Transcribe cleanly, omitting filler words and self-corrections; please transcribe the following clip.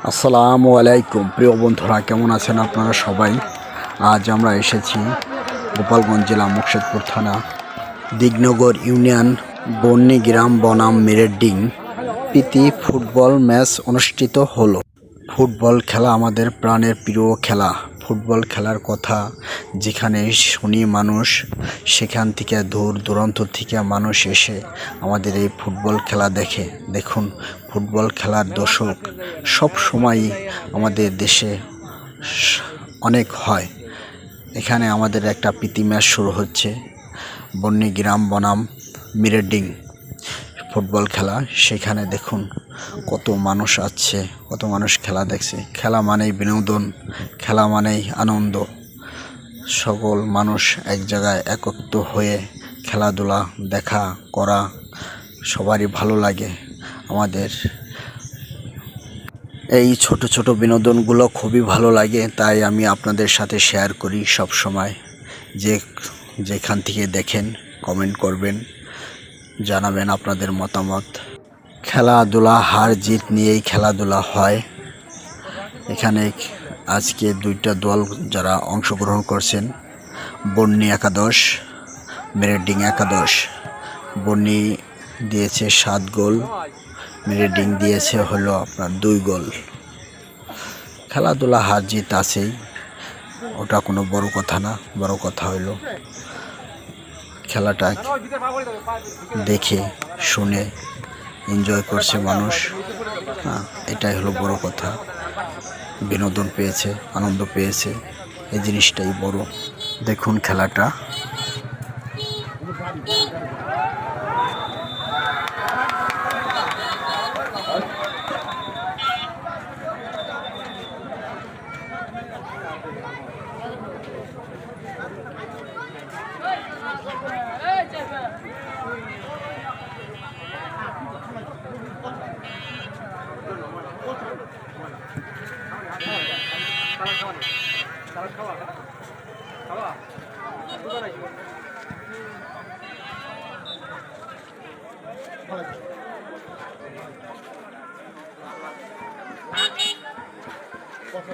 আসসালামু আলাইকুম প্রিয় বন্ধুরা, কেমন আছেন আপনারা সবাই? আজ আমরা এসেছি গোপালগঞ্জ জেলা মুর্শিদপুর থানা দিগনগর ইউনিয়ন বন্নি গ্রাম বনাম মিরেডিং প্রীতি ফুটবল ম্যাচ অনুষ্ঠিত হলো। ফুটবল খেলা আমাদের প্রাণের প্রিয় খেলা। ফুটবল খেলার কথা যেখানে শুনি মানুষ, সেখান থেকে দূর দূরান্ত থেকে মানুষ এসে আমাদের এই ফুটবল খেলা দেখে। দেখুন, ফুটবল খেলার দর্শক সব সময়ই আমাদের দেশে অনেক হয়। এখানে আমাদের একটা প্রীতি ম্যাচ শুরু হচ্ছে, বন্নি গ্রাম বনাম মিরেডিং ফুটবল খেলা। সেখানে দেখুন কত মানুষ আছে, কত মানুষ খেলা দেখছে। খেলা মানেই বিনোদন, খেলা মানেই আনন্দ। সকল মানুষ এক জায়গায় একত্র হয়ে খেলাধুলা দেখা করা সবারই ভালো লাগে। আমাদের এই ছোট ছোট বিনোদনগুলো খুবই ভালো লাগে, তাই আমি আপনাদের সাথে শেয়ার করি সব সময়। যেখান থেকে দেখেন কমেন্ট করবেন, জানাবেন আপনাদের মতামত। খেলাধুলা হার জিত নিয়েই খেলাধুলা হয়। এখানে আজকে দুইটা দল যারা অংশগ্রহণ করছেন, বন্নি একাদশ, মিরেডিং একাদশ। বন্নি দিয়েছে 7 গোল, মিরেডিং দিয়েছে হলো আপনার 2 গোল। খেলাধুলা হার জিত আছেই, ওটা কোনো বড় কথা না। বড় কথা হইল খেলাটা দেখে শুনে এনজয় করছে মানুষ। এটাই হলো বড় কথা। বিনোদন পেয়েছে, আনন্দ পেয়েছে, এই জিনিসটাই বড়। দেখুন খেলাটা। কথা